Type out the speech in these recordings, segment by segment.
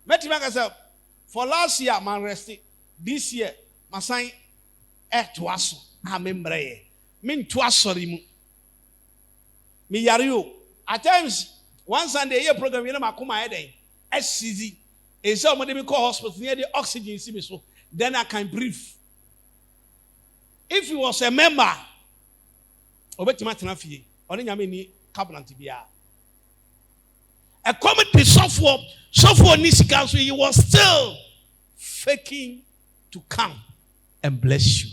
Metimaka for last year, man rested. This year, my sign to us. Amembre. Mean to us, sorry. Me yario. At times, one Sunday, year program, you know, my come head. SCZ. Is somebody me call hospital near the oxygen, see me so. Then I can breathe. If he was a member, Obetimati only Yamini Cabinet Bia. A committee software Nisi Council, he was still faking to come and bless you.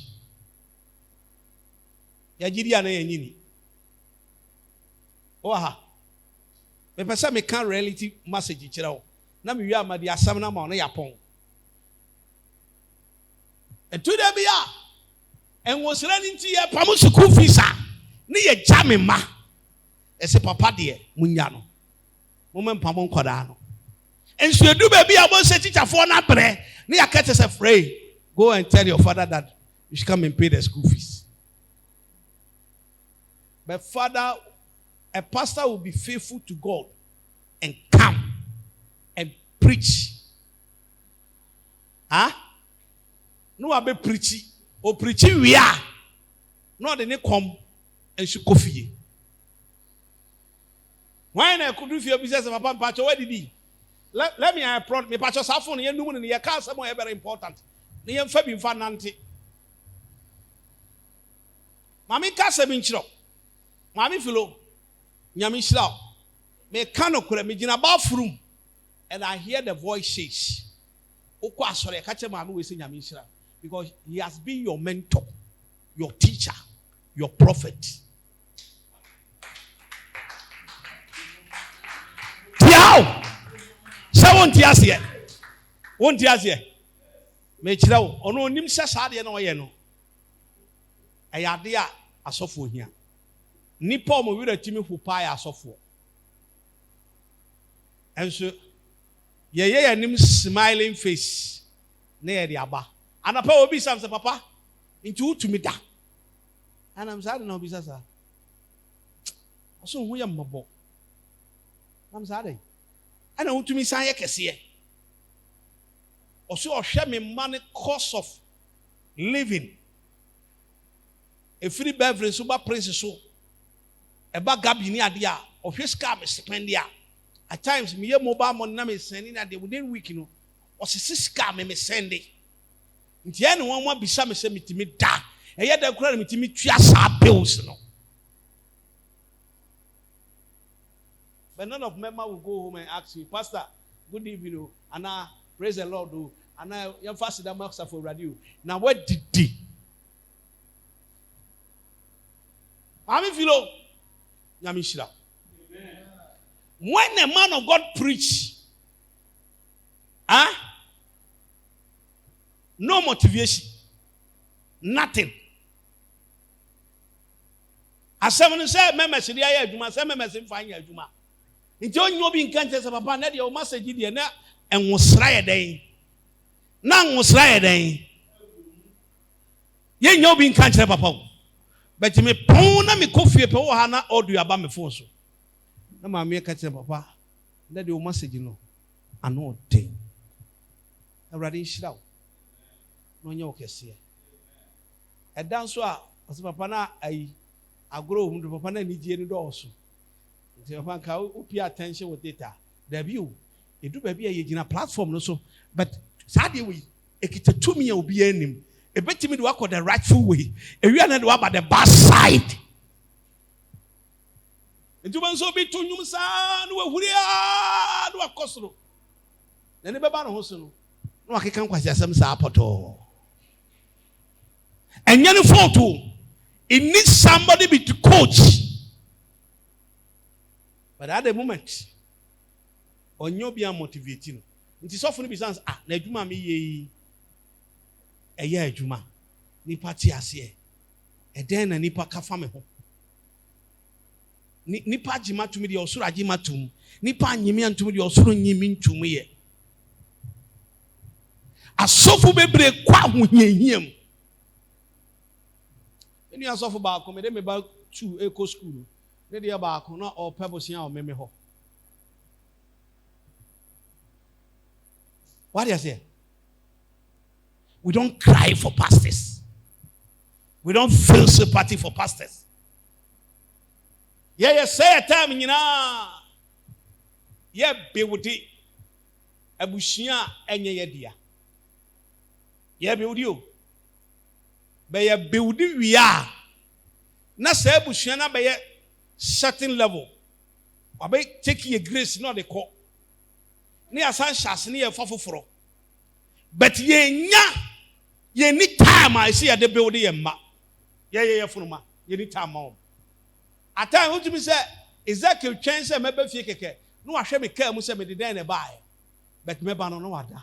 Yajidia na yini. Oha. Me pesa me can reality message chira. Na me wi amadi asam na ma no yapon. Etu da bia. En wosra ni nti ye pam school fees a. Ne ye jame ma. Ese papa de munya no. Mo mempa mo nkoda no. Ensu edu ba bia bo se teacher for na bre. Ne yakete se free. Go and tell your father that you should come and pay the school fees. But father, a pastor will be faithful to God and come and preach. Huh? No, I be preaching. Or preaching we are. No, they need come and should coffee. Why I could do for your business of a pump patch? Where did he? Let me I prompt me patch yourself on your new one in your car somewhere very important. The Fabi fan auntie. Mammy Casa Minchro. Mammy Philo. Yamishla. Me cano kure me in a bathroom. And I hear the voice says, Okwa sorry, catch a man who is in Yamishla. Because he has been your mentor, your teacher, your prophet. Tiao! Someone tears here. One tears here. Mechira ono nim sasade na oye no ayade a asofo hia nipa mo wira timi hupa ya asofo enso ye nim smiling face na ye de aba anapa obi sam se papa nti utumi da anam sade na obi sasa aso hu ya mmabo nam sade ana utumi san ye kese also share me money cost of living. A free beverage super princess so a bag gabi ni adia of his car spend ya. At times me mobile money na me sending that within week no or six car me sending. Nti ya no one bisa me se mitimi da. E ya da kura mitimi tua sa bills no. But none of member will go home and ask you, Pastor, good evening, Anna. Praise the Lord. And now you fast that marks for radio. Now what did he? Ami filo. Yamishira. When a man of God preach, no motivation, nothing. As someone said, "Member, see the ayah juma. Say member, see fine ayah juma." Into you being cancer, papa. Now your master did the na. And was riding. Nang was riding. Ye no being country papa. But me pona me coffee pe hana audio about me phone so. Na ma me catch papa. That the message no. Ano thing. Already shira. No nya okese. E dan so a papa na ai agro hu papa na ni die ni do so. Nti papa ka o pay attention with data. The view edu ba bia ye gina platform no so but sade we ekita tumi a obi anim e betimi de wakọ the rightful way e wi na de wa ba the bad side edu ban so bi tunyum sa no wahuri a no akosoro na ne beba no ho so no no akeka kwasi asem sa apoto enye no photo it needs somebody be to coach but at the moment onyo bia motivating nti so funu bi sans na adwuma me ye eye adwuma nipa ti ase e den na nipa ka fa me ho nipa jima tumi de osoro ajima tum nipa anyimi antum de osoro nyimi ntum ye asofu bebre kwa ho hiahiem eni asofu ba ko me de me ba tu eco school ne de ba ko na o pebosia o meme ho What do you say? We don't cry for pastors. We don't feel sympathy for pastors. Yeah, say a time, you know. Yeah, be with it. Abushia and ye dear. Yeah, build you. By a building we are. Na say Abushia by a certain level. Or by taking a grace, not a call. Near Sanshas near Fafufro. But ye need time I see at the building and ma. Yeah, Fuma. You need time more. At time, what you say, is that your chance? I maybe fake. No, I shall be careful, say me the day and buy. But maybe I don't know what that.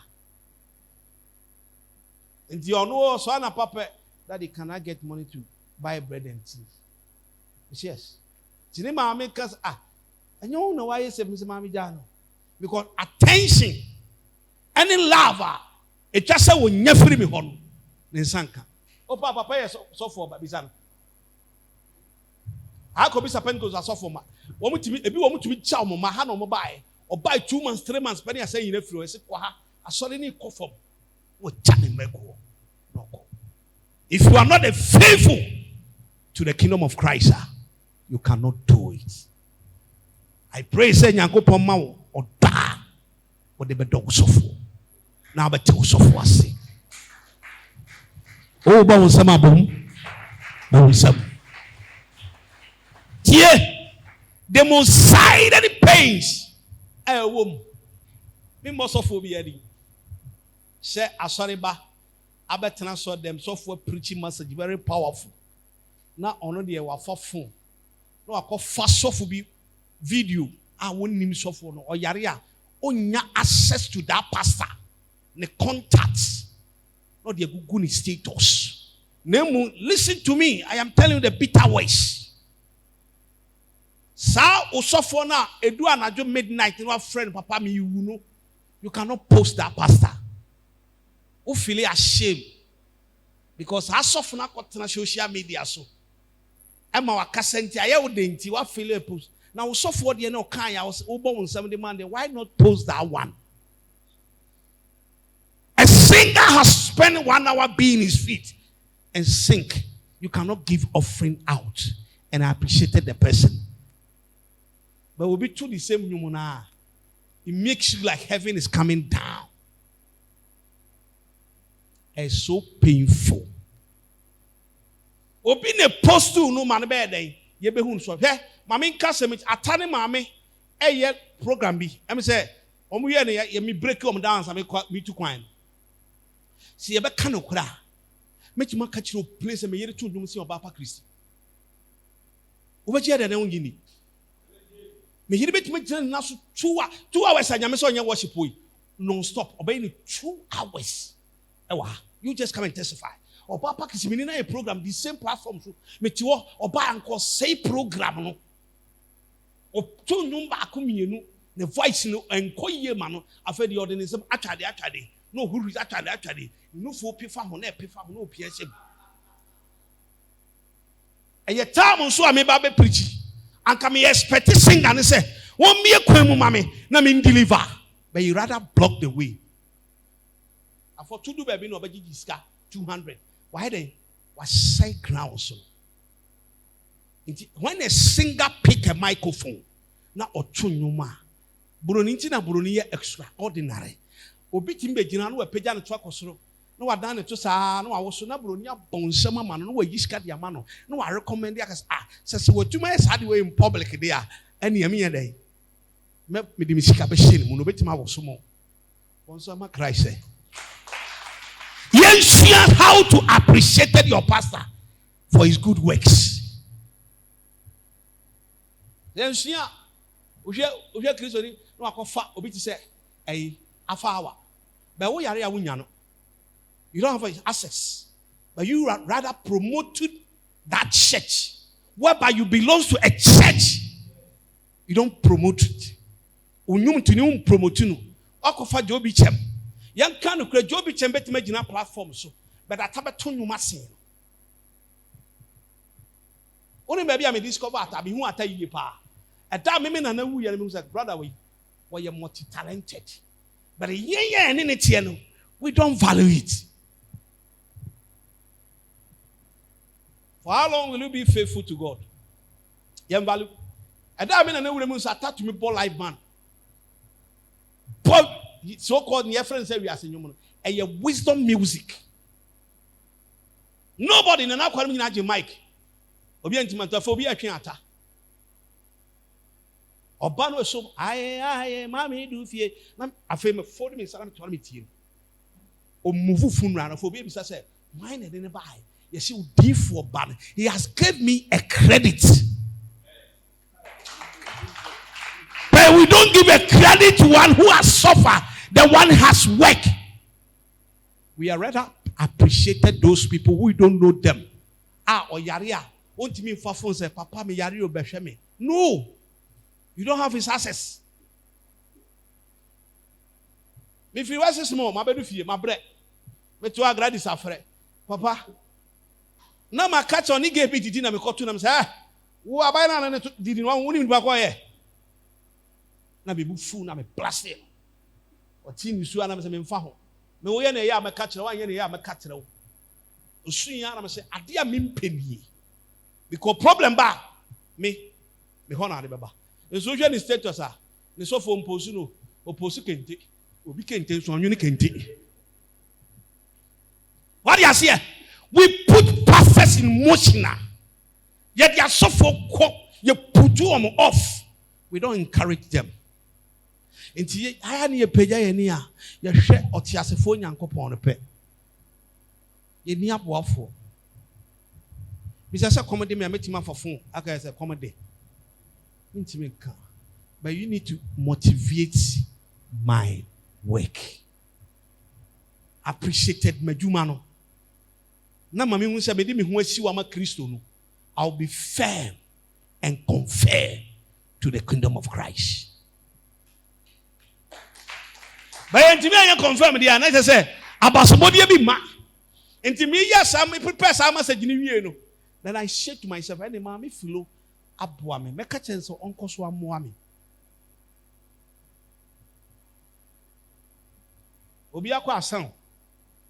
And you know, son of papa, that he cannot get money to buy bread and tea. Yes. Cinema makers and you know why you say, Mr. Mammy Jano? Because attention, any lava, it just will never be home. Sanka. Oh, papa, so for Babizan. How could be Sapentos as sophomore? If you want to be chow, my hand on mobile, or buy 2 months, 3 months, penny I say in a few, I said, I saw any cough what channing Meko. If you are not faithful to the kingdom of Christ, you cannot do it. I pray, say, Yanko Poma or da, or the bedog sofu. Now, but tell sofu say. Oh, boom, some boom, boom, some. The most silent pains. A woman. Me most of be ready. Say, Asariba. I better saw them software preaching message very powerful. Now, on the wa for phone. No, I call fast software video. I won't name software or yaria. Onya access to that pastor. The contacts. Not the Google status. Nemu, listen to me. I am telling you the bitter ways. Sa usofo na edu anajo midnight no friend papa me you know you cannot post that pastor. You feel ashamed because asofo na kotena social media so. Ema wakasenti aye wo denti wa feel post. Na usofo de na kan ya wo bo nsam de man why not post that one? A singer has spent 1 hour being his feet and sing. You cannot give offering out. And I appreciated the person. But we'll be to the same human. It makes you like heaven is coming down. It's so painful. We'll be in a post to no man bed day. You be who so. Hey, Mammy Casamit, Atani Mammy, a year program be. I'm say, you me break them down, I me to coin. See, a cano cra. Make you catch your place and me to do see about Christ. Over here, they don't give me. Me hear bit me nasu 2 hours and you saw your worship non-stop. Obeying 2 hours. You just come and testify. Or Papa is in a program, the same platform. Metio or buy and call say program. Or 2 number accumulate the voice no and call ye man. I've heard the organism actually. No, who is actually. No 4 people on no PSM. And your time so I may be preaching. And come here expect to sing and say, "One me a kwemu mame, na me deliver." But you rather block the way. And for to do baby no baby giska 200. Why they was say ground so? When a singer pick a microphone, na otunyuma. Buroninti na buroni extraordinary. Obi timbe gina no pagya no to akosoro. No wa dan to saa no awoso na buronia bonsam ama no wa yiska dia ma no. No wa recommend ya se watuma sad way in public there. Ani am ye dey. Me di misika be hye mu no betima awoso mo. Bonsam ma Christ say. Yes, how to appreciate your pastor for his good works. Yes, Uja Christian no akofa obi ti say afa awa. But we yare awunya no. You don't have access. But you rather promoted that church whereby you belong to a church. You don't promote it. Unyum to nyum promotinu. Akofa Jobi Chem. Young can of Jobi Chem bet imagine platform so. But I tap a ton you must see. Only maybe I may discover at Abi who I tell you pa. At that moment I know we are like brother we were multi-talented. But we don't value it. For how long will you be faithful to God? You value. And I mean, I know when attached to me, Paul life man. Paul, so-called near friends say we are saying, and your wisdom music. Nobody in an aquarium in a mic. Obiantimanta phobia chiata. Obano so I mammy do fear. I fame 40 minutes. I'm telling you. O move funeral for baby say, mine didn't buy. Yes, you did for ban. He has gave me a credit. But we don't give a credit to one who has suffered, the one who has worked. We are rather appreciated those people who don't know them. Or yaria. Won't mean for phone say, Papa me yari obesheme. No, you don't have his access. If you was small, my baby, my bread. But you are glad is afraid. Papa. Now my catch on he gave me the dinner, me caught to them say, who are by now didn't want to back away. Now be fool, now me plastic. Or teen you swear I'm saying, Faho. No, we are my catcher, one year, my catcher. Soon, I'm saying, I dear mean penny. Because problem ba me honor the baba. The social status are the so for imposino or posicante or be can't on unicante. What do you see? We put pastors in motion now. Yet they are so for you put them off. We don't encourage them. Until I had a pay, you share or Tiasphone and Copon a pet. You near waffle. Mr. Comedy, I met him for phone. I guess a comedy. Intimate car. But you need to motivate my work. Appreciated Medumano. Now, Mammy, when somebody me who see Wama Christo, I'll be firm and conform to the kingdom of Christ. But until I confirm the answer, I say, about somebody be ma. Until me, yes, I prepare some message in you. Then I said to myself, any mammy filo abuame, make a chance of Uncle Swamwami. Obiaqua sound.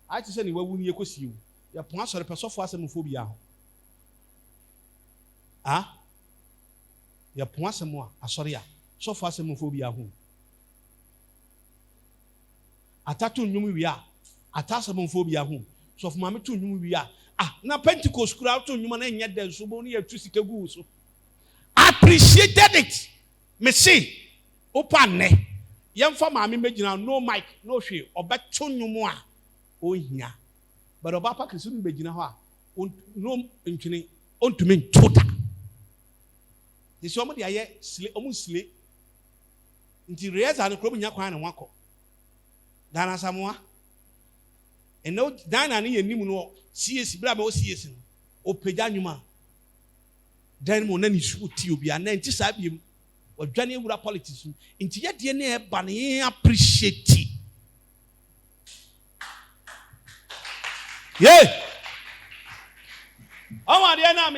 I just said, where will you go see you? Your plans are a person for some phobia. Ah? Your plans are more, sorry, so far some phobia home. Atatu nyumi we are, atasam phobia home. So for mammy to nyumi we are. Ah, na Pentecost crowd to human and yet there's so many electricity goes. Appreciated it. Me see, open ne. Young for mammy making no mic, no shoe, or back to you more. Oh, yeah. But Obapa can soon be Ginawa. No inching on to me total. The somebody I almost sleep. Until Reyes and the club in Yakwan and Wako. Dana Samoa. And no Dana ni Nimuno, CS Bravo CS or Pejanuma. Then Monani shoot you be an anti-sabium or Johnny Wood politician. Into yet DNA Bunny appreciate it. Yeah. Oh, my dear,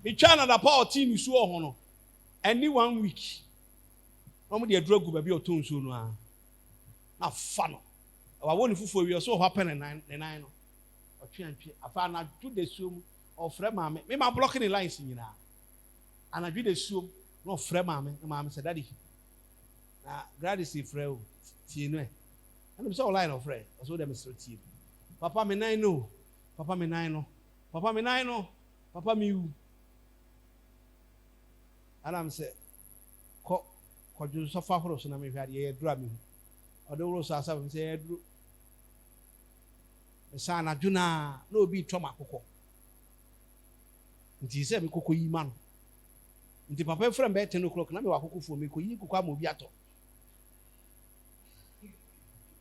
me China the power team is so honor. Any 1 week. No more drug will be your tone soon. Now, fun. I want to for you so happen and nine. Or I found out do the zoom or friend mammy. Me my blocking the lines in you now. And I do the zoom, no friend mammy. And mammy said, Daddy. Now, glad to see Freo. See, no. And I'm so line of friend. I saw them so cheap. Papa, me nine no. Papa, me nine no. Papa, me nine no. Papa, me you. And I'm say, could you suffer for us? And I'm here, drumming. Or the rules are something say, the son of Juna, no be trauma. And he said, Coco, man. The papa from bed 10 o'clock, and I'm a cook for me, could come with Yato.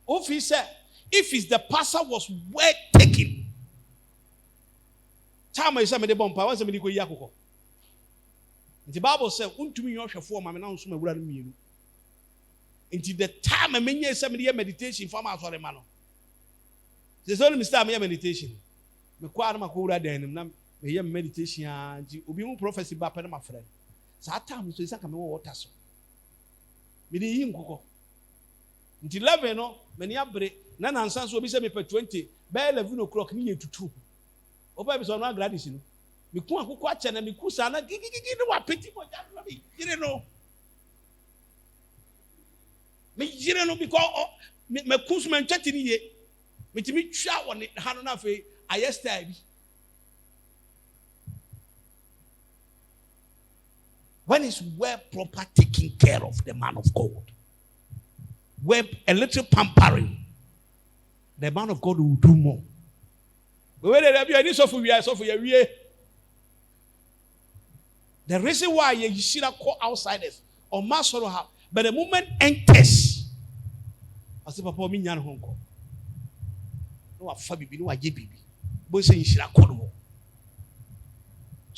Officer, if it's the pastor was well taken, time is somebody bomb, I was a medical Yakuko. The Bible said, unto me, your form, I'm announced my brother me. Until the time I mean, somebody meditation from our for a man. There's only Mr. meditation. The choir, my cura, then, may meditation, and you prophecy by my friend. So at times, it's like a more water. Me the yin coco. Until 11 no many abre na nansan so be say me per 20 by 11 o'clock ni yetutu oba be so no gradis no me ku akoko ache na me ku sa na gigigi no wa peti mo ja no me yire no because me ku so me ntwati ni ye me timi twa woni ha no na fe ayesta bi. When it's well proper taking care of the man of God, where a little pampering, the man of God will do more. The reason why you should not call outsiders or master have, but the moment enters, I say, Papa, me nyan honko. No, a fabi, no, a baby. But say you should not call.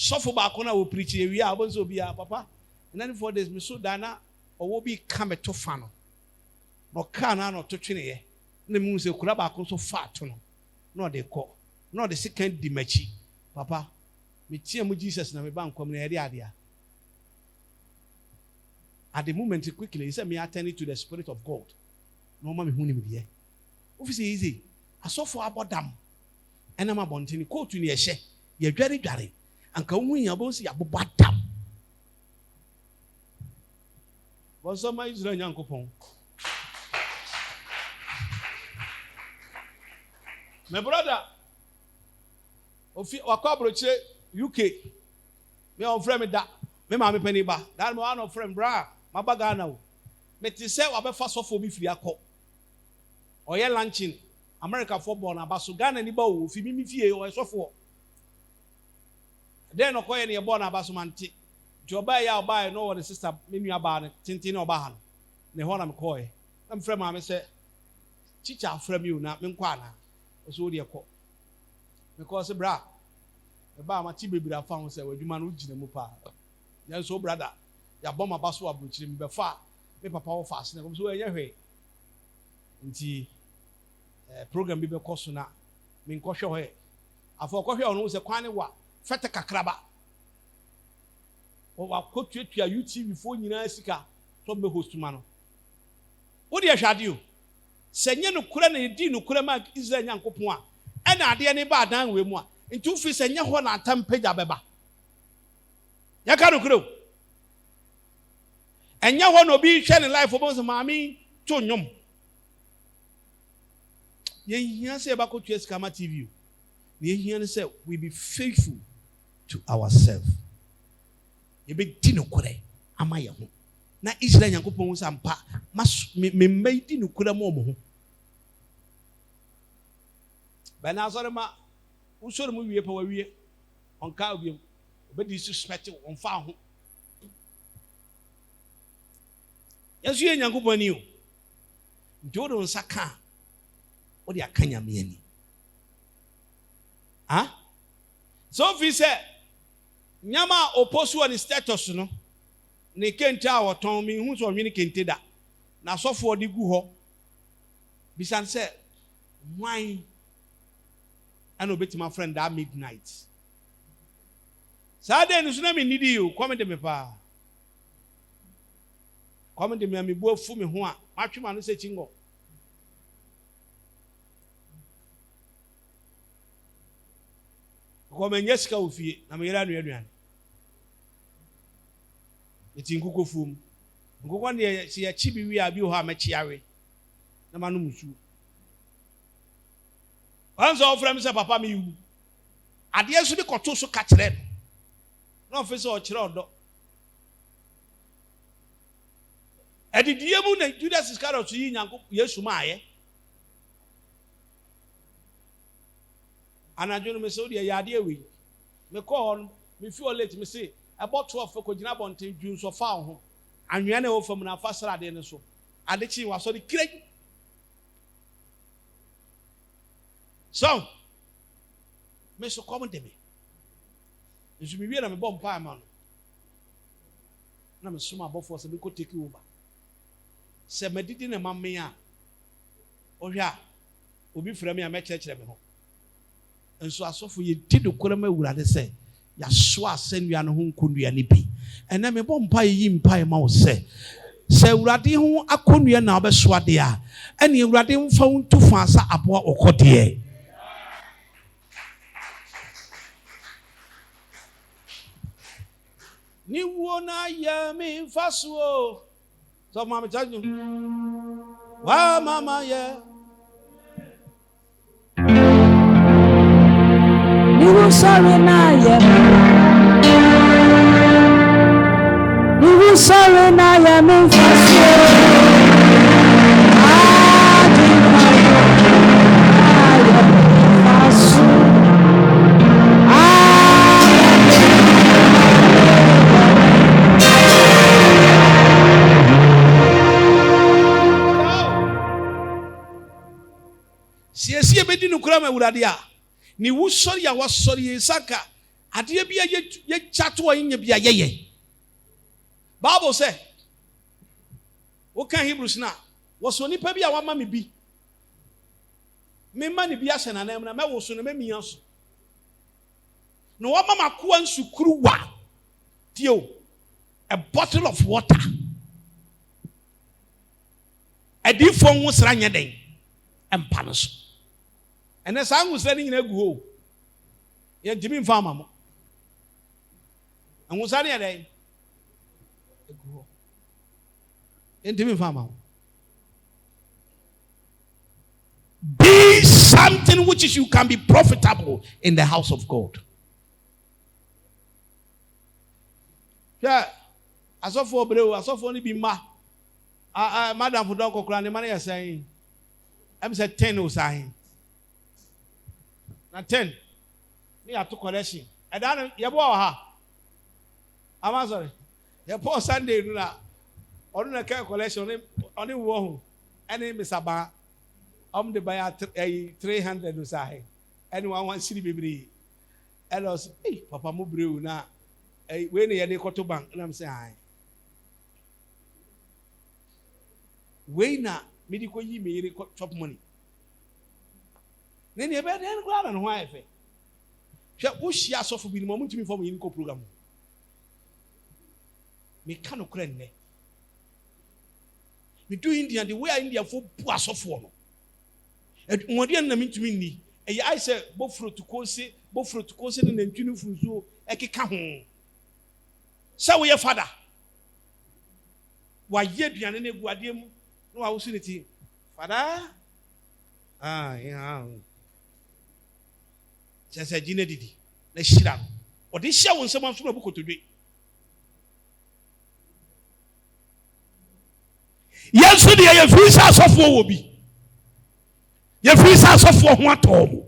So for back when I will preach here, we are going to be Papa. And then for this, Miss Dana, or will be come to fan. No can no to train. The moon say, could have so far to no. No, they call. No, the second dimechi. Papa, me tear with Jesus and me bank come near the idea. At the moment, quickly, he said, me attending to the Spirit of God. No, mommy, who name here? Obviously, easy. I saw for about them. And I'm about to quote to near she. You're very. And come when you both see about bottom. But some Israel young couple. My brother, Wakabroche, UK. Me on friend me that. Me mama penny ba. That me one of friend bra. My baga now. Me ti say wabe fast for me free akọ. Oye lunching. America football na ba so Ghana ni ba o fi mi fie o so for. Then okoye ne born abasomanti. Joba ya oba no the sister me nua ba ne tintin oba ha. Ne ho na me koye. Na me frɛ ma me sɛ teacher frɛ me na me nkwa na. So de ekɔ. Because bra e ba ma ti bebira afa ho sɛ wadwuma no gina mu pa. Yan so brother ya bɔ ma ba so abrochiri me befa me papa wo fast na so enye hwe. Nti program bi be kɔ so na me nkɔhwɛ hɔ e. Afɔ kɔhwɛ ɔno sɛ kwan ne wa fete kakraba o wa kotuatua YouTube fo nyina sika to be host ma no wo de ahwade o senye no kura na edi no kura ma Israel nyankopon a na ade ne ba dan we mu a ntu fi senye ho na atam pagya beba ya ka no kuro enye ho no bi hwe ne life obo so maami to nyom ye hia se ba kotua sika ma TV o ye hia ne se we be faithful to ourselves. You be dino kure ama ye ho. Na Israel nyankopon wo sampa me made dino kure mo mo ho. Ba na sore ma wo sore mo wie pa wa wie. Onka obiem. Obedi suspect on fa ho. Yesu ye nyankopon ni o. Ndodo nsaka. O de akanya me ani. Ah? So if he said Nyama oposu on status no ne kente a woton mi hu so nwini kente da na sofo de gu ho bisan say wine and obeti my friend that midnight Saturday no so na me nidi you come de me pa come de me bu afu me ho a matwema no se chingo Come nyeska ofie na me yera nuanuan eti nkuko fum nkuko ne se ya chibi wi abi ho amachiawe na manu musu anzo ofrem se papa me yu ade asu de koto so ka kire no ofese o kire odo edidie mu na Judas Iscariot yi nyanko Yesu maaye Anajo no me so de yade awi me call me feel late me say about 12 ko gina bonten dwun so fa ho anwea na wo fam na fa srade ne so ade chi wa so de kire so me so come de me nso me wie na me bom pa ma no na me soma abofo se me ko take over se me didi na mamme a ohwa obi fra me a me kire me ho enso asofo ye di do kora ma wurade se ya so asenua no ho nkonnua ni bi ena me bom pa yi mpa ma wo se Se urade ho akonua na obeso ade a ene urade mfa untu fa asa aboa okode ni wona ya me faso so mama chanju wa mama ya ni wo sorry na ya sorry na ya me faso Siesie bedi nukura ma wurade a ni wo sori a wasori saka ade bia ye chato yin bia yeye Bible say wo kan Hebrews na wo so nipa bia wa ma me bi me ma ni bia hye na na me wo so no me mia so no wa ma makoa nsukuru wa tio a bottle of water adi fon wo sra nya den empa no so ene sa ngusra ni nyina gu ho ye jimi mfa ma mo ngusra ni den gu ho ye jimi mfa ma mo be something which is you can be profitable in the house of God. Yeah, asofo obreu asofo ni bi ma madam fudon kokura ni ma na yesen am say 10 o sai na 10 me ato collection e da ye bo ha am sorry ye po Sunday nu na onu na ka collection oni wo ho ene misaba de buy 300 o sai ene one city bibiri elos papa mo breu na we na ye dey koto bank na am say ai we na me di ko yi me yire chop money ne ne be den ko ara no ho ayefe hwe wo hia sofo bi ni mo ntimi fo mo yin ko program me ka no kra nne me do India the way India fo bu asofo no ngodi na me ntimi ni e I say bofro to kose ne ntwini funso ekeka ho sa wo ye father wa ye duane ne guade mu no wa usiniti father yeah sese jine didi na shira o de hia won nsem anso na bukotodwe yesu de ye frisa asofo wo bi ye frisa asofo ho atom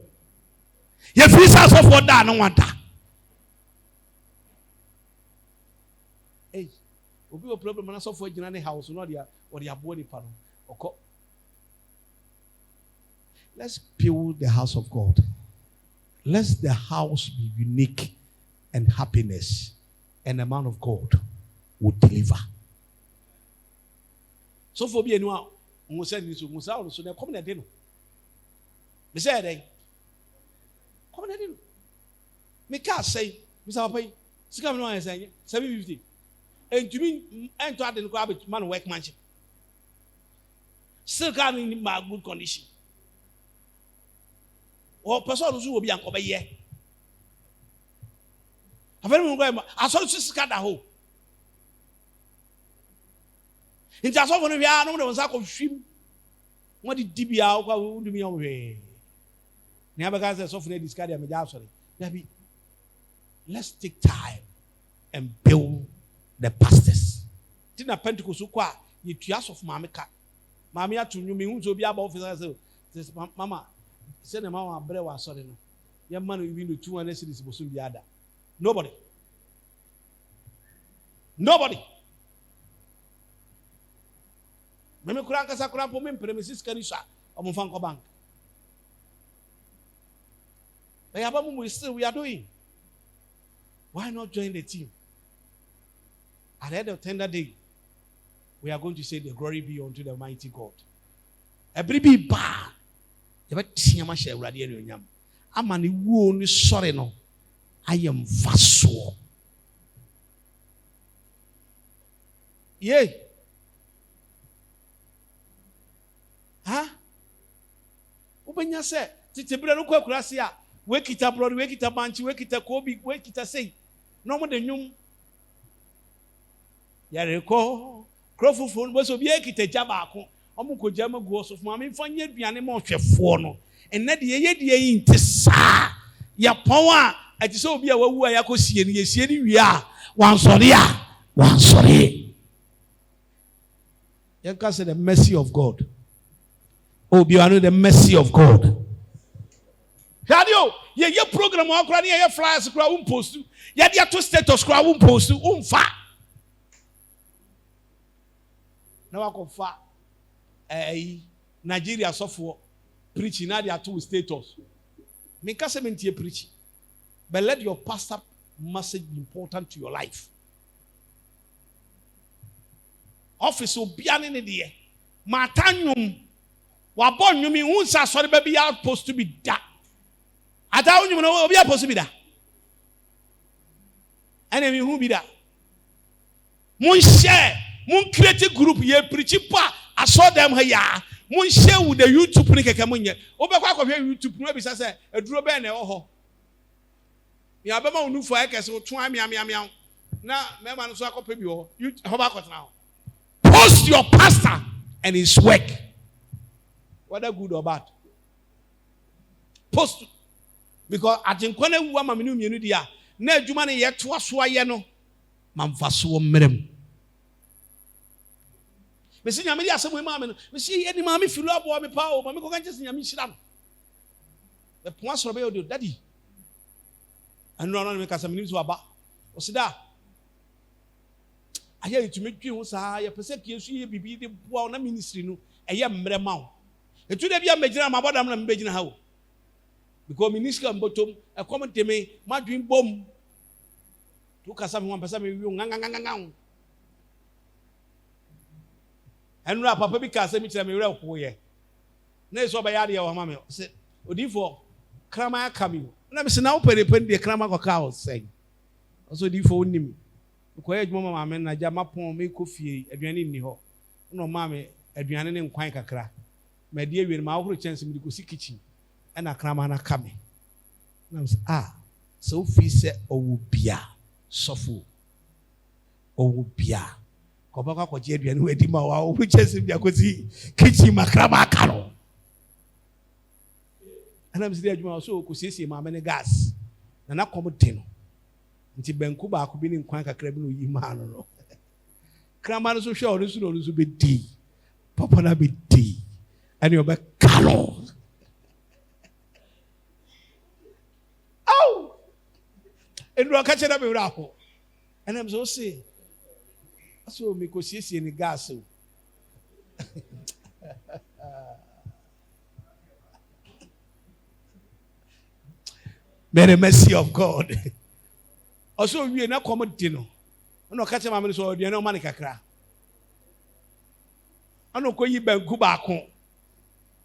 ye frisa asofo da no wada obi o problem na asofo agina ne house no dia o dia bo ni pa no oko. Let's build the house of God. Let the house be unique and happiness, and the man of God will deliver. So for be anyone who said this, who said so they come na dey no. Me say dey. Come na dey no. Me ka say, me say papa, sika me no say 750. And to me, and to add in grab it, man workmanship. Still got in my good condition. Or person who will be uncover here. I very much I saw this cat at home. In just over the hour, no one was out of swim. What did DB out? What would be away? Never guys are softening this guy. I'm sorry. Let's take time and build the pastors. Tina Pentecost kwa you tears of mameka. Mamia to you me unzo be about officer says mama send them mama bre wa sorry no. Your man will be the 200 cities bosun be other. Nobody. Meme kura kasa kura po me premises kanisa o fanko bank. We are doing. Why not join the team? At the end of tender day, we are going to say the glory be unto the mighty God. Every be bad. Amani wo sorry no. I am vassal. Yea. Obenya say tete bra no kwakura se a we kita blood we kita banchi we kita kobi we kita say no mo de nwum yare ko krofofo no so bi ekita ja baako omo ko jama guo so ma me fanya aduane ma ohwefo no enne de ye yi nte saa ya pon a ati so obi a wawu a yakosie ni yesie ni wi a wansore you can say the mercy of God. Oh, you know the mercy of God. Radio, ye program wa kra ni ye flyers kra post. Ye dia to status kra post fa. Na wa ko fa Nigeria sofo preaching na dia to status. Me ka say me tie preach. But let your pastor message be important to your life. Office obiane ne de matanyum wa bonnwumi hunsa sori ba bi outpost to be da ata onwum no obi outpost bi da enemy hu bi da mun share mun create group ye preach pa I saw them here mun share with the YouTube ni keke munye obekwa akohwe YouTube no bi say eduro be na e ho ya be ma unu fo ekese otu amia na me ma no so akope bi ho ho ba kotena ho. Post your pastor and his work, whether good or bad. Post, because I think when I want my new media, na juma ne yet was why no mamfaso merem. Me see nyame dia asem we ma me no. Me see any ma me filu abo me pa o ma me ko kan chese nyame hira no. The point so be o daddy. Anu no me kasa me ni so aba. O sida I hear you to make you say, person Yesu ye bibi de boa na ministry no eye mmerɛ ma wo etu da bia magina ma bodam na mbegina ha wo because ministry mbotom e comment me madwin bom to kasa me wan pesa me wi nganganganga enu a papa bi kasa mi kira me wura ko ye na eso ba ya de wa ma me se odifo krama aka mi na me se na wo pere de krama ko ka wo sen so odifo onim ko ye dwuma ma me na jama pon me kofie aduane ni ho no ma me aduane ne nkwan kakra me de awie ma ahoro chance me ko si kitchen e na krama na ka me na so fi se owo bia sofo owo bia ko ba ko je aduane we di ma wa ahoro chance bia ko si kitchen ma krama aka no ana me si adwuma so ko siesie ma me ne gas na kom de no nti benku ba ko bi ni nkwan kakra bi no yi ma no krama no so hwe o so be di papa na be di ani o be kalo au enu ka che na be wura ko enam so se so mi ko siesie ni gas o May the mercy of God. Also, we are not common dinner. I know catch a mammy so you know money kakra. I know ko yi ben kuba ko.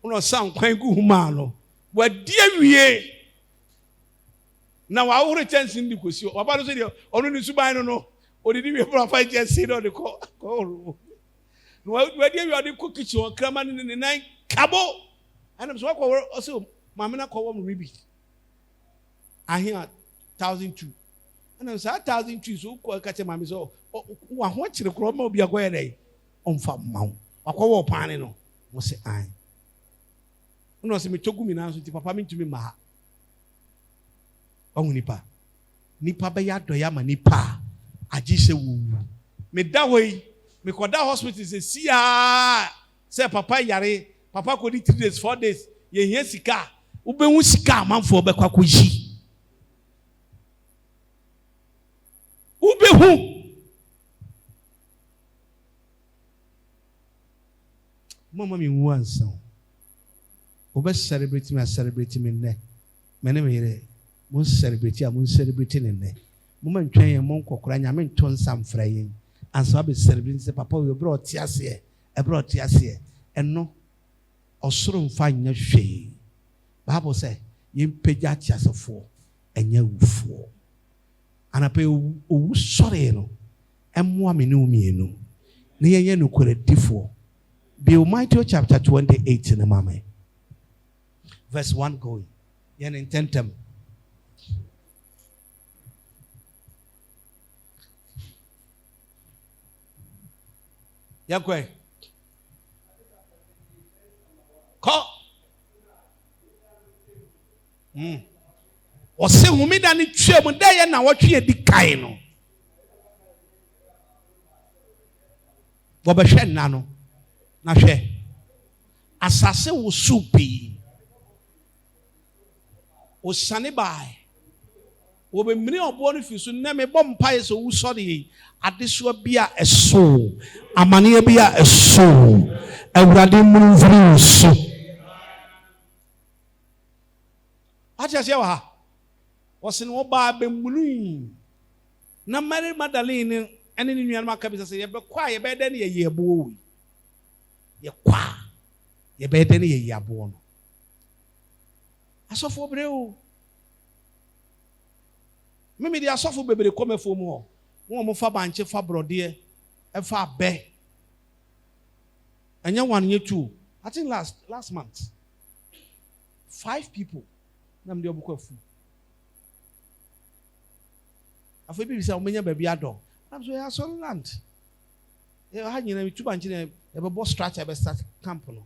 No sound quite good humano. What dear we now I will return in the question. About the video, only Subino no, or did we provide just sit on the call? Where you are the cookie or cramming in the night? Cabo. And I'm so also, Mamma call them Ruby. I hear 1,002. And I was 1,002. So, catch a mammy so. What the chroma be a go day on farm mount. I call panino. Was say I. No, see me took me now to papa me to me ma. Oh, nipa. Nipa be ya doyama nipa. I just say woo. Me that way, me call that hospital say, see ya. Say papa yare. Papa could eat 3 days, 4 days. Ye hear sika. Ube un sika man for be kwa kuji. Ube hu. Mama mi wan son. Ube celebrate me, I celebrate me ne. Mene me here. Mun celebrate ya, mun celebrate ne. Mama ntwen ye mon kokora nya me nton sam fra yen. Anso be celebrate say papa we bro tiase e bro tiase. Eno osoro mfa nya hwe. Bible say ye mpagya tiasefo enya wufo. Anape owu sore no emmoa me ne umienu. Ne ye no koredifo. Be Matthew chapter 28 in the mama. verse 1 going. Yen intentem. Yakwe. Ko. Ose humida ni tue mu da ye na wotwe di kai no. Wo be hwe na no. Na hwe. Asase wo supi. O sane bai. Wo be mri obo no fi so na me bom pae so wo sori adeso bia eso. Amane bia eso. Awurade mu mfiri so. Acha sia wa ha. Wosin wo ba be mulu. Na Mary Magdalene ene ni nuan maka bi se ye be kwa ye be de ne ye yebo. Ye kwa. Ye be de ne ye yabo no. Asofo breu. Mimi di asofo bebere komefo mu ho. Won mo fa banche fa brode e fa be. Anya one year two. I think last month. 5 people. Nam de obukofu. Afa bi bisa omenya ba bi ado. Nam so ya so land. E ha nyina tu banche na e be bo structure be start camp no.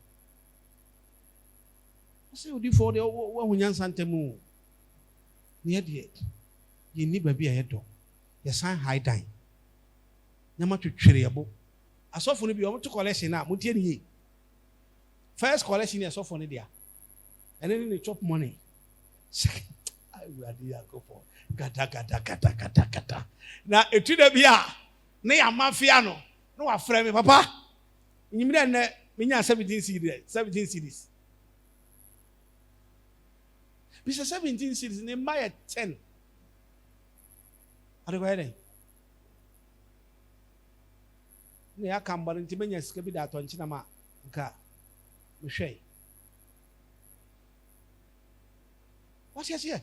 Say odi for the wo hunyan santemu. Ne de. Ye ni ba bi e do. Ye san high dine. Nyama twetwere yebo. Asofo no bi o to collection na mo tie ni. First collection is asofo no dia. And then they chop money. I will go for gata. Now it should be a near mafiano. No, a friend, papa. You mean that we 17 cities. Because 17 cities, they buy 10. Are you ready? Near Camber and Tibania Skippy that on Chinama. Michelle. What's here?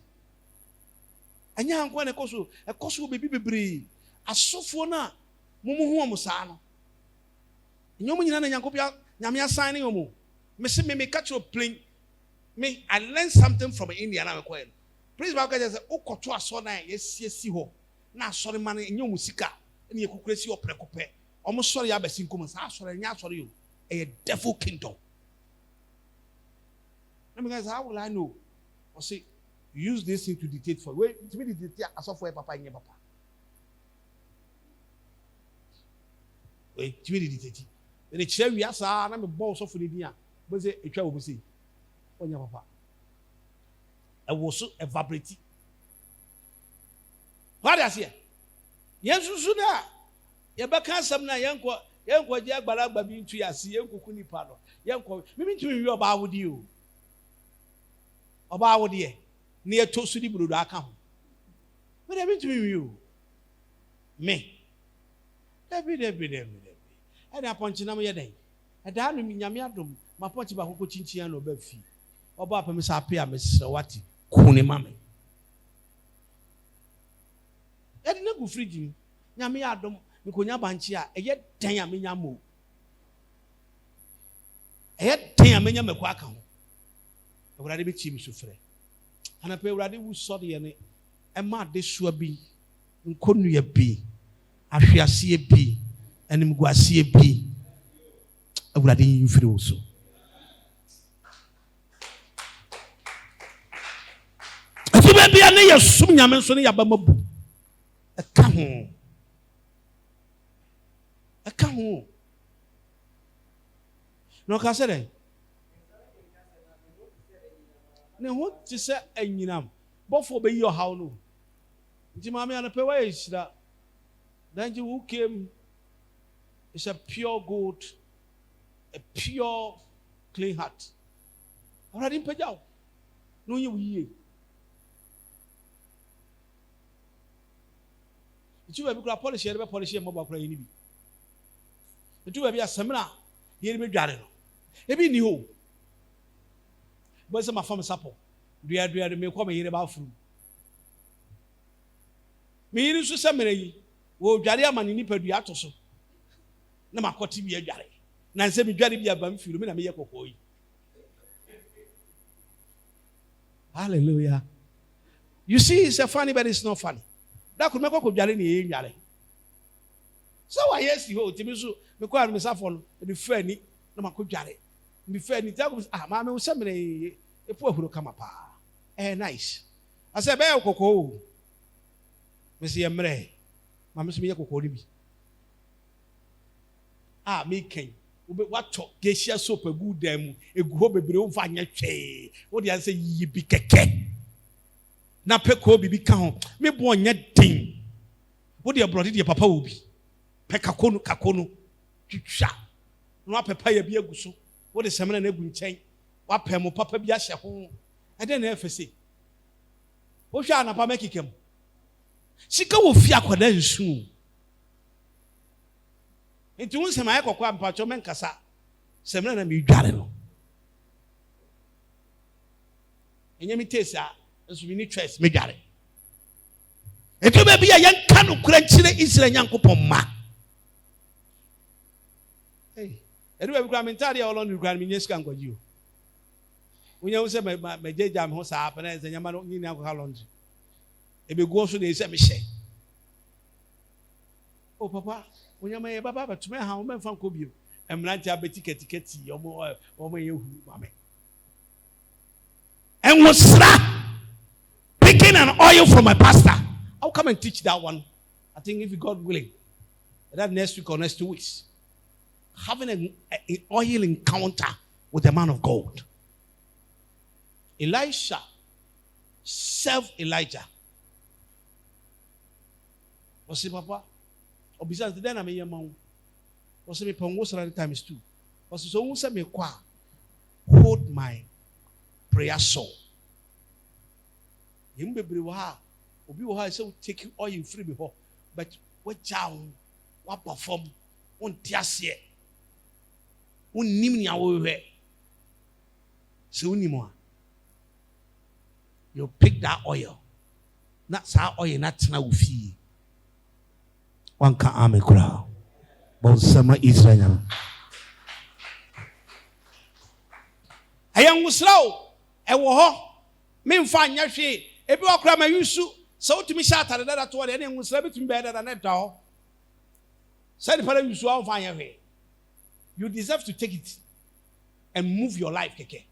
And young one a cosu will be brave. A sofona, Mumu Musano. Yoman and Yankopia, Yamia signing or more. Miss me catch your plane. Me, I learned something from India. Please, Baka says, O Cotua Sona, yes, ho. Now, sorry, money in your musica, and you could create your precope. Almost sorry, I've seen come sorry, you. A devil kingdom. Let me guys, how will I know? Or say, use this thing to dictate for. Wait, to me, dictate as software, papa, and your papa. Wait, to me, dictate. Then it's share we are, I'm a boss of the India. But say, a child will say, on your papa. I was so evaporating. What is here? Yes, Susuna. Yabaka Samna Yanko, Yanko Jagbalak Babin to Yasi, Yanko Kunipano. Yanko, maybe to you about you. About ye near Tosudi Brudaka. What happened to you? Me. Every. And I punch in a day. I down in Yamiadum, my punch about Hoko Chinchiano Befi. Or Bapa Miss Apia, Miss Wati, Kuni Mammy. I didn't go free. Yamiadum, Mikunya Banchia, a yet Tayamiamu. A yet Tayamina Mequakam. I would rather be Chim Sufre. And I pay rather who saw the enemy. And my dissuabe, and couldn't you be? I shall see a bee, and him go see a bee. I would rather you feel also. If you may be a near soon, Yaman Sonny Abamu. A come home. A come home. No, Cassette. Ne ho ti se anyinam bofo be your how no nti mama ya no pe why is that then who came is a pure gold, a pure clean heart already pejao no ye nti we be kura polish ye be polish ye mobile kura ye ni bi nti we be asemna ye ni be dware no e bi ni ho. But some from supper. Do you me come here about food? Me in Susamere, wo Jaria Manini Pediatoso. Nama Coti be a Jari. Nancy be Jari be a bum, Filomena Mia Cocoy. Hallelujah. You see, it's a funny, but it's not funny. That could make a good yale. So I yes, you Timisu, because Miss Afon, the friend, no man could jare. Be fair, that was Mamma was somebody a poor who come up. Eh, nice. I said, Bell Coco, Monsieur Mre, Mamma Smia Coco. Me came. What talk? Geisha soap a good demo, a go be vanya che. What do I say? Ye be keke. Na peko be count. Me born yet thing. What do you brought it? Your papa will be. Pekakono kakono. Chucha. No papa ye be a guso. What is Samuel and Ebun chain? What pemo papa be a home? I didn't ever say. What shall Napa make him? She go with Fiakwa soon. Into one semi kwa mpacho menkasa semna na mi dware no enyemi tesa nso mi ni choice me dware eto ba bia yen ka no kura nkyire Israel Nyankopon ma edu ba bi kura mentari a olon kura mi nyeska nkwaji o wonya wo se me jeja me ho sa apena ezenyama no nyini akwa lonji ebe go so na ese me hye o papa Unyama ye baba to me how men fan kobio. Emranti abeti ketiketi omo yehu mame. And was picking an oil from my pastor. I'll come and teach that one. I think if God willing, that next week or next 2 weeks, having an oil encounter with a man of God. Elisha served Elijah. Was it papa? Or besides the then I may among was me pongos times 2. Was so say me qua hold my prayer soul. Him be briwa obi wo ha say take all you free before but what down what perform on tiase on nim nya wo hwe so unimo you pick that oil not sa oil not na wo fie one can ame kura bon sama Israel ayan wusraw e wo ho me mfa anya hwe ebi wakura ma yusu so utumi sha atare dada to de ne wusra bitumi be dada na da ho said para yusu an fa anya hwe you deserve to take it and move your life keke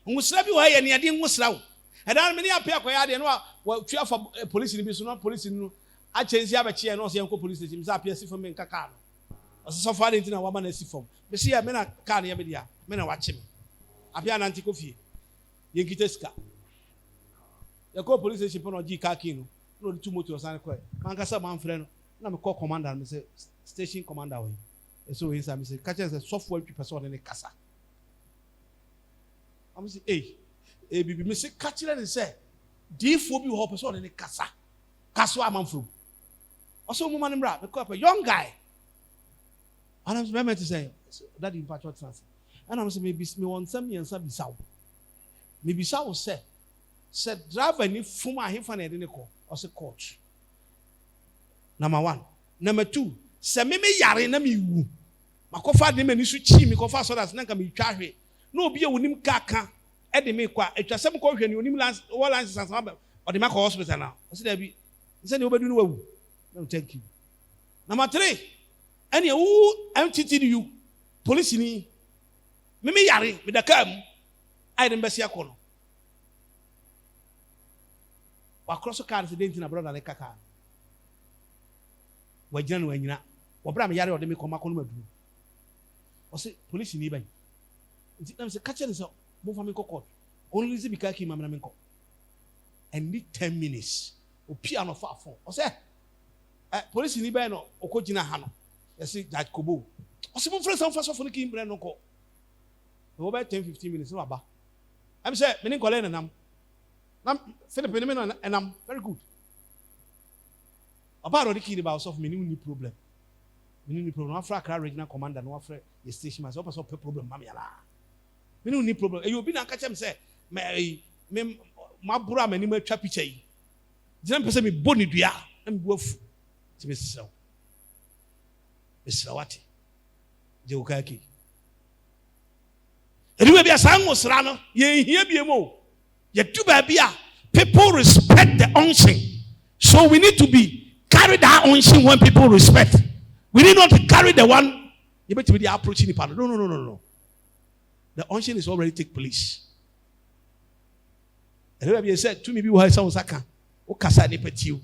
wusra bi wo ye ne ade wusraw and then many appear kwaya de no wa twa for police ni bi so no police no a chenzi abeche no so yanko police station say appear si for me nkaka no so far dey na wa ma na si form be see ya me na car na ya be dia me na wa che me appear na anti kofi ye nkita sika ya ko police station no gi car key no two motor san ko man ka sa man frɛ no na me call commander me say station commander we so he say me say catch say software person ne kasa am say bibi me say catch le say difo bi ho person ne kasa kaso amanfro also woman mbra me call a young guy and I'm remember to say that in patriot trans and I'm say maybe me want some yensa bisaw me bisaw say driver ni fuma hefa na de ko or say coach number 1 number 2 say me yare na me wu makofa de mani su chi me kofa so that na nka me twa hwe na obi e wonim kaka e de me kwa etwasem ko hwe ni onim lance sansan or the make hospital now I say there be say ni obedu no wawu no thank you number 3 any who MTTU police ni me yare me da kam I dem besia ko no wa cross car accident na brother le kaka wa gina no anyina wa bra me yare o de me ko makon madu o say police ni ban nti na me say catch them so mo fa me ko court only zi bika ki mamna me ko and need 10 minutes o piano fa fo o say police ni ban no o ko gina ha no say Judge Kobo o say mo friend some fa so fo ni ki mbre no ko o be 10-15 minutes no aba am say me ni ko le nanam na Philip me no enam very good about the kid about of me ni problem after Accra regional commander no after the station master so problem mama yala me ni problem e obi na ka chem say me mabura mani ma twa picture yi dina pese me boni dua na me bu afu ti me sew wati je ukaki edu be dia sang osra ye hia biemo. Ye do babia people respect the unction. So we need to be carry that unction when people respect. We need not to carry the one you better be approaching the panel. No. The unction is already take place. And then said to me, "We have some saka. O kasa ni petiu,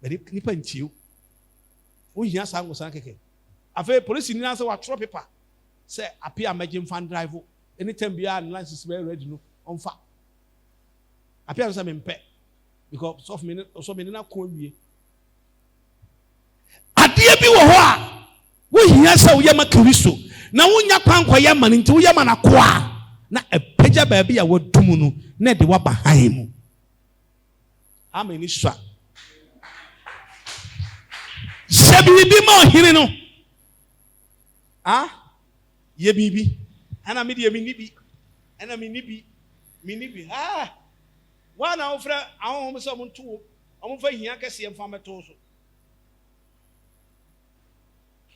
but ni pentiu. O hiya sang osra keke. Afe police ni answer wa throw paper. Say appear emergency fan drive. Anytime be our license very ready no on fa. Appear say me mpe because so me na ko wie. Adie bi wo ho a wo hiya say wo yema Kristo. Na wo nya kwankwa yema nti wo yema na ko a na epeja ba bi ya wadum no na de wa bahan mu. Amen iswa. Sebi bi ma ohiri no. Ye bibi. Ana me de me nibi. Ana me nibi. Wa na ofra ahom so mo nto. Omo fa hia kese mfa meto so.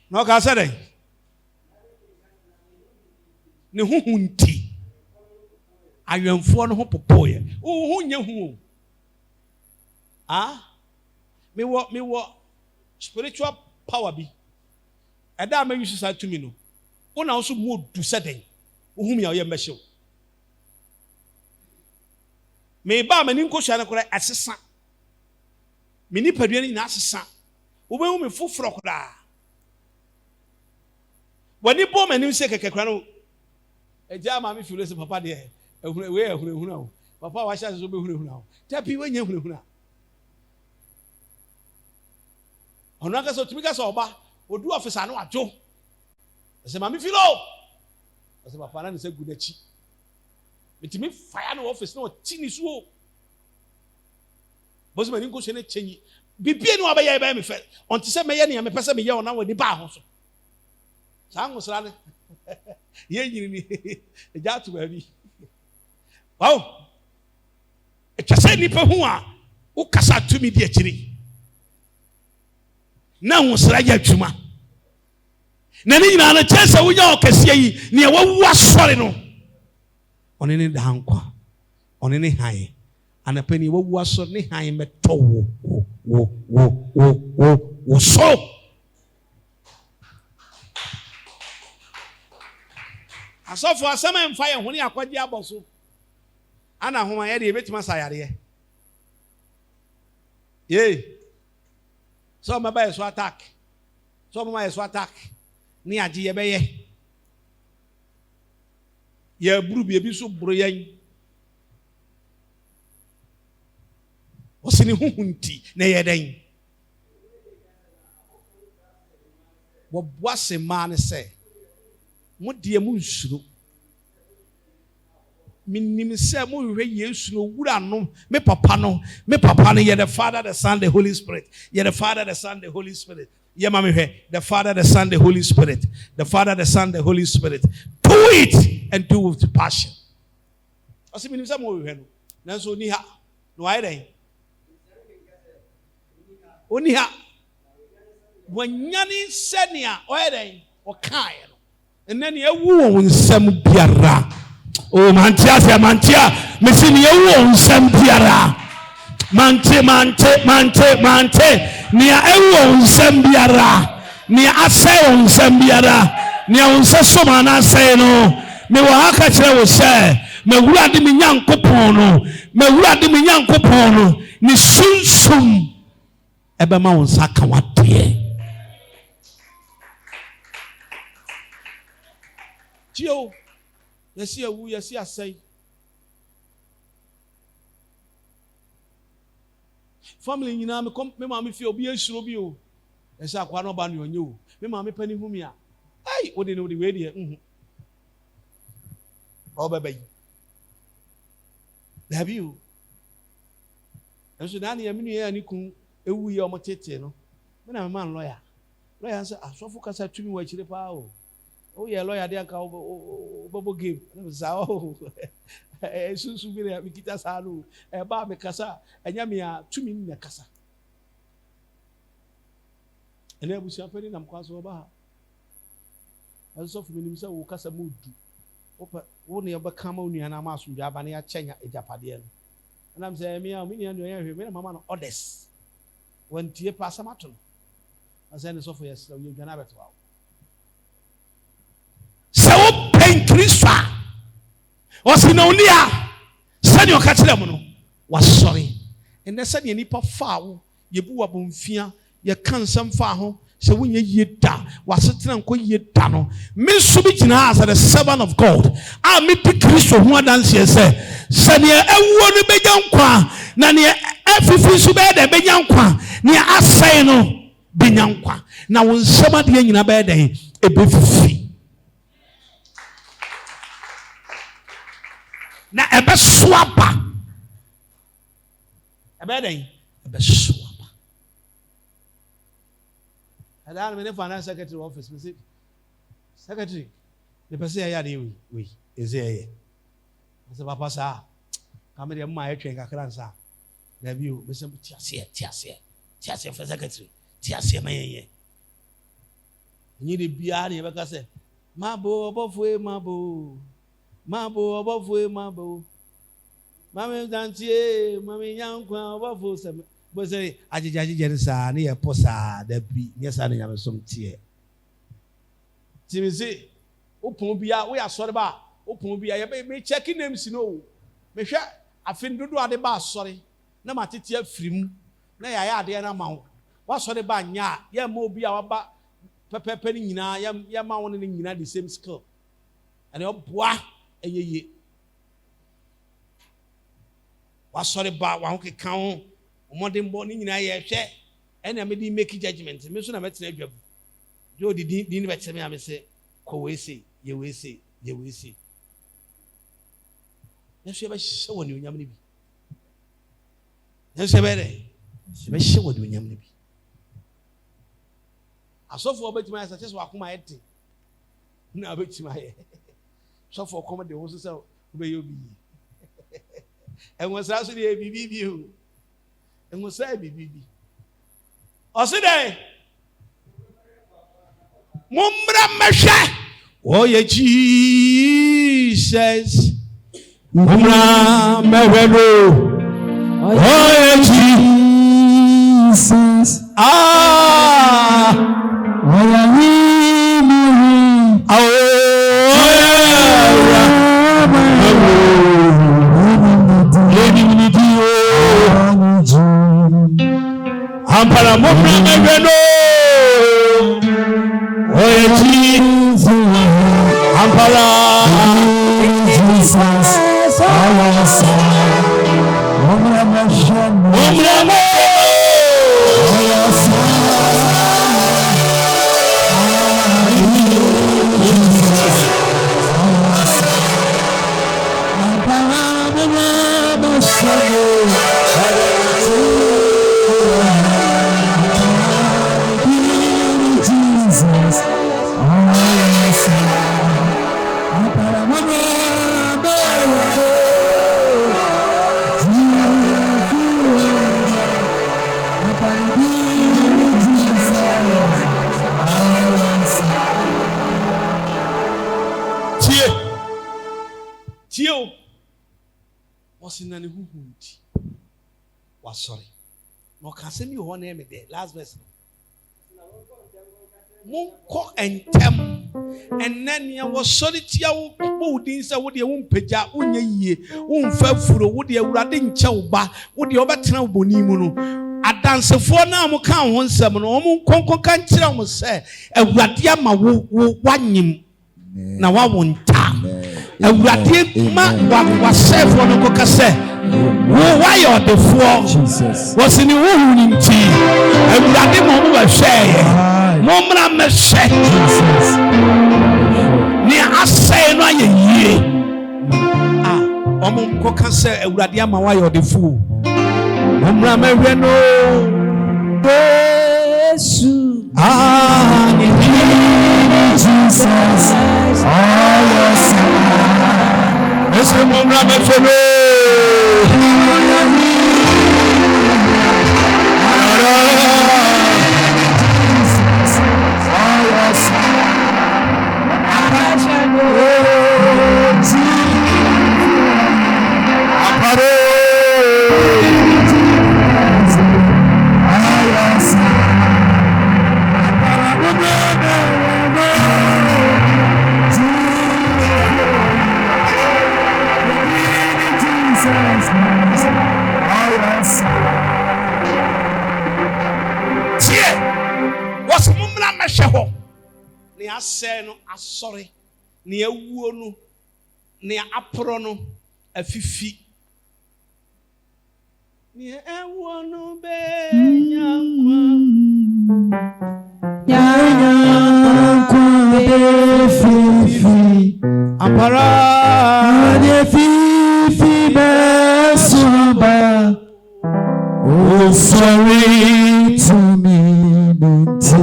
No ka say dey. Ne huhunti. Ayenfo no ho popoye. Wo nya hu. Me wo spiritual power bi. Eda ma use say to me no. Una also mo do seden. Wo hu me aye mbehyew. Me ba mani nko hwa ne kora asesa. Me ni padua ni na asesa. Wo be hu me foforo kora. Wani bo mani se keke kora no. Eja ma me feel say papa de ehunu papa wa sha so be ehunu tapi we nya ehunu ono aka so tumi ka so oba odu officer no ajo se ma me feel o se papa na se gu na chi mitimi fire no office no ti ni so boss mani nko hwe na chenyi bibie no abaye ba me fe onti se me ye ne me pese me ye ona wani ba ho so sa ngosra ne ye nyini ni eja to ba bi. Wow. Etwase nipa hu a wo kasa tumi di akiri. Na hu sra ya twuma. Na ni nyina na chese wo nya okase yi ne wawu asore no. One ne dankwa. One ne han. Anapani wawu asore ne han meto wo so. Asofo asema mfa ye honi akwaje aboso. Ana homa ye de betima sayare ye. So ma ba so attack. So ma so attack. Ni age ye be ye. Ye buru bi so buru yan. Osini huhunti na ye den. Wo boase ma ne se mo de mu nsuro minim se mo hwe Yesu no wura no me papa no ye the Father, the Son, the Holy Spirit. Ye the Father, the Son, the Holy Spirit. Ye ma me hwe the Father, the Son, the Holy Spirit. The Father, the Son, the Holy Spirit. Do it and do with passion. Osi minim se mo hwe no nanso ni ha no ayi den oni ha wanyani senia oyi den o kan no. And then you won't some biara. Oh, mantia, Missini, you won't some biara. Mante, near a won't some biara. Near a say on some biara. Near on Sasomana say no. Me waka will say, me wadi young copono, me wadi young copono, ni sum. Ebama on Sakawati. Tio, yes, I say. Family, you know, me come, me mammy feel be a shrubio. Yes, I can't ban you on you. Me mammy penny whom ya. Hey, what do you know the way there? Oh, baby. Have you? And so Danny, a mini and you can, a wee or matete, no? When I'm a man lawyer. Lawyer answer, I so focus at 2 minutes to the power. Oh yeah, lawyer there ka bobo game. Sa oh. Susu bi na mi kita sa no. Ba me kasa, anya me a tumi na kasa. Ene abusia fani na mkwaso ba. Aso fu minim sa wo kasa modu. Wone obekama onuana ma asomdwa aba na ya chenya ejapade no. And I'm saying, me mama no orders. When tie pass amato no. I say so for yes, you gana beto. So pen Christa. Osinonia. Send your catch them no. Was sorry. And they said, nipa foul, ye bu abumfia, ye can some far so when ye da, was sitting and quit ye dano. Miss Subitina as the servant of God. I meet the Christian who dance here say, Send ye everyone be young qua, Nani everything so bad, be young qua, near us say no, be young qua. Now when somebody in a bad day, a bit free. Now a best swapper. A bad day, a best swapper. And I'm in the finance secretary office. Secretary, the person I had we is here. I said, Papa, sir, come here, my train, I can't say. Have you, Mr. Tiasia for secretary, Tiasia, my ye. You need to be out here because I said, Mabo, above way, Mabo, above way, Mabo. Mammy Dantier, Mammy Young, above some. But say, I just near Posa, the be, yes, I have some tear. Timothy, open be out, we are sorry about, open be a baby checking names, you know. Me sure, I think do at the bar, sorry. No matter tear film, nay, I had the amount. What's sorry about ya, ya mo be our back, pepper penny, ya mountain in the same school. And your boy, a ye. What's sorry about one can count. Modern morning in I share, and I may make judgment. Mission I met a job. Joe didn't invite me. I say, Coesi, you will see, you will see. Let's have a show on you, Yammy. Let's have a show on you, Yammy. I saw for a bit my success walk my head. Now, bet my head. So for comedy also, where you be. And was actually a BB. And we say, "Bibi." I said, "Mumbra mesha." Oh yeah, Jesus. Mumbra mevelo. Oh yeah, Jesus. Ah. Oh yeah, Ampara mopra meveno. Oh Jesus. Ampara Jesus. Nani who was sorry. No can send you one name there. Last verse. Monko and tem. And then you was sorry to your boodins. I would your own peja, unye ye, fefuro, would your radding chowba, would your better bonimuno. A dance for now, Mokan 17, or Monko can't tell me, say, a radiama one him. Now I won't time. Awurade ma was said for no coca say why you the four was in the wound in tea awurade mo wa share mo mra me share Jesus ni asay no aye omo coca say awurade ama why you the fool mo mra me we no Jesus Jesus yes ese mumra mefelo asɔre nea awuo no nea aporo no afifi nea awuo no benya nkwa fifi apara ade fifi besaba oh sorry to me binti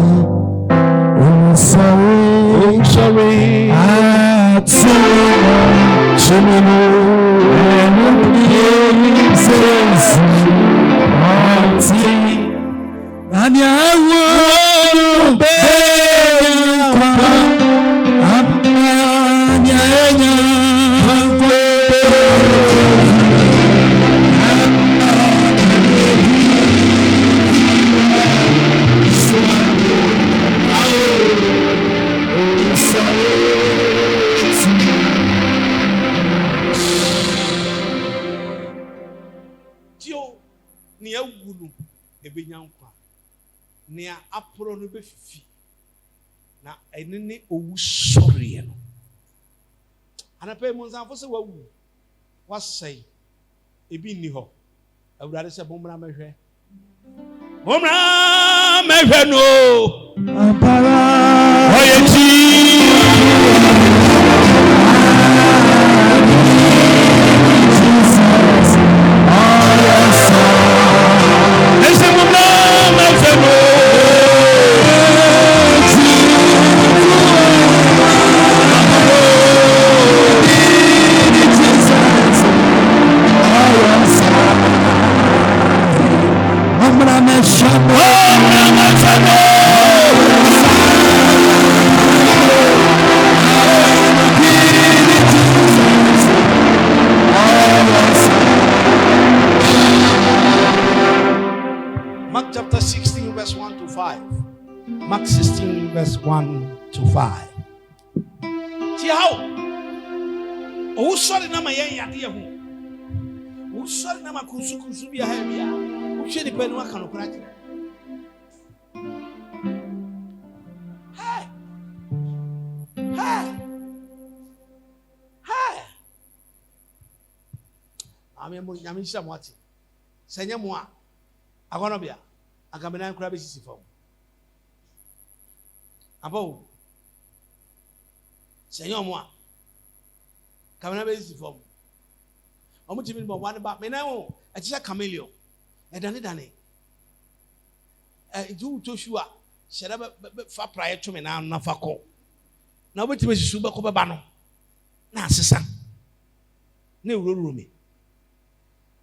oh sorry to me nea aporo no befifi na ene ne owu sɔre no anapa mu nsanfo se wawu wasɛe ebi nni hɔ awurade sɛ bommra mɛhwɛ no apara oye ti Mark 16 verse 1 to 5. Tiao. O sorry na ma yen yade ho. O sorry na ma kunsu bia ha bia. O hwe ni panu aka no kora kire. Hey. Amemo nyame hia mo ate. Sanya mo a. Agono bia. Agamena nkura be sisi fam. Abo Seigneur moi kamera be si form omo timi bo wan ba me na wo e ti chameleon e dane ju to shua shere be fa praye to me na fa ko na obo timi sisu be ko be ba no na asesa na ewururu me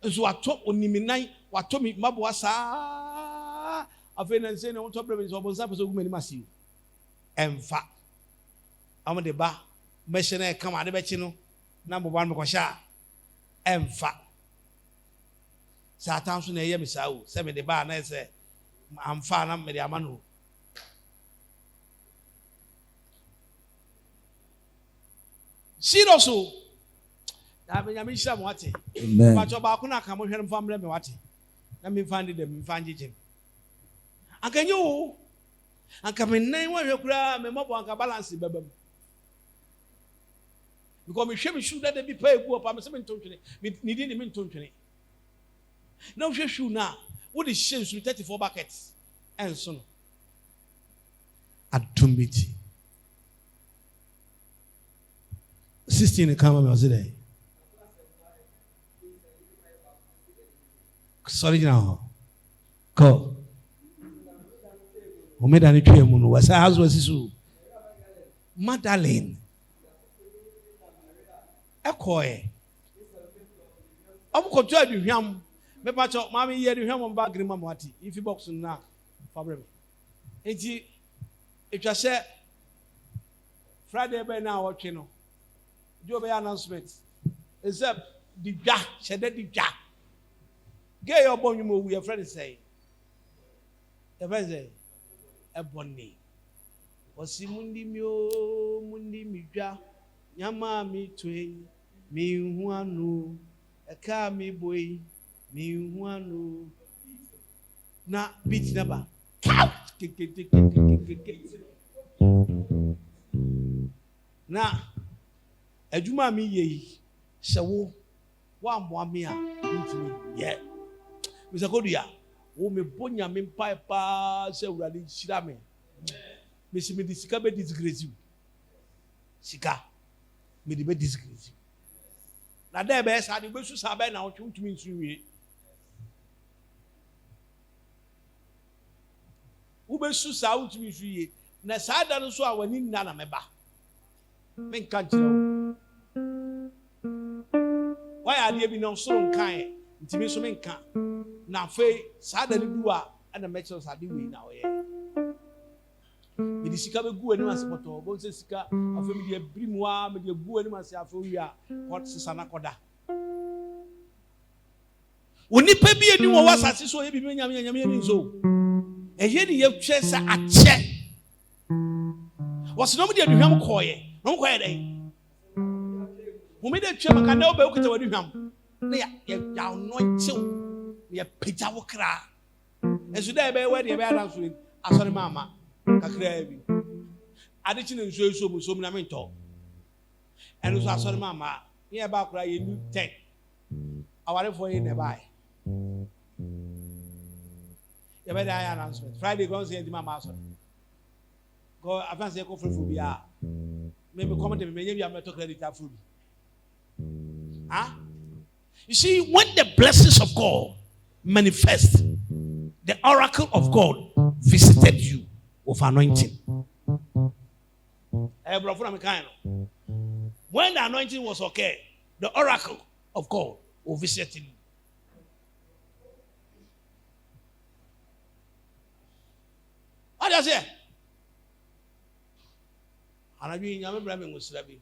nso wato oniminan wato mi mabo asa afi na nse ne won to bre so bo nsa peso gu mani masi emfa amo de ba mehye na kama de bechi no na bobo an mekosha emfa satan so na eye misawo se me de ba na ese amfa na me de amano siroso na be nyame hira mo wate ba cho ba ko na ka mo hwere mfa mre me wate na me mfa ndi de me mfa ngegem akanyo anka me nan wa hwekura me mabo anka balance bebam because me hwe me shoe that be pay egu opa me se me ntontwene me di ni me ntontwene na hwe shoe na wo de hye nsu 34 buckets enso no adomiti 16 kama me ozide sorry now go Omeda ni twa mu no wasa azu asisu Magdalene ekoe abuko twa aduhwam me pa cho ma me ye aduhwam ba grima mwati ifi box na fabrem enti etwa se Friday be na wotwe no do be announcement except the dwa shede the dwa get your bonum owu your friend say the friend say ebony osi mundi midwa nyama mi toe mi hu anu eka mi boy mi hu anu na beat number na adwuma mi yi sɛ wo amboa me a ntimi yɛ Mr. Kodia wo me bonya me mpa pa sɛ Awurade hyira me me si me di sika be disgrace sika me di be disgrace na da be sa de be su sa be na wo ntumi nsu wie wo be su sa wo ntumi nsu wie na sa da no so a wani nna na meba me nka nkyerɛ wo why ade bi na so nkan ntimi so me nka na fe sa da ni du a na me kyerɛ sa de we na wo ye me di sika be gu ani asepoto bo se sika afa me di abrimu a me di gu ani ase afa wi a hot sisa na koda oni pa bi eni wo wasase so ye bi nyame ni so eye ni ye twe sa ache was no me di aduhwam koye no koye dai wo me di twe maka na oba okita waduhwam na ya anointing ya pija wo kra enso dai be we di be adan so asori mama kakra bi adichi na nsuo so mu so mu na mento eno so asori mama ye ba kra ye nu 10 aware for ye ne bai ye be da announcement Friday go say di mama so go advance ye ko frefo bi a me comment me nya bi am to credit afro bi you see when the blessings of God manifest the oracle of God visited you of anointing. When the anointing was okay, the oracle of God will visit you. What does it? And I mean, I'm a Brahmin with Slavi.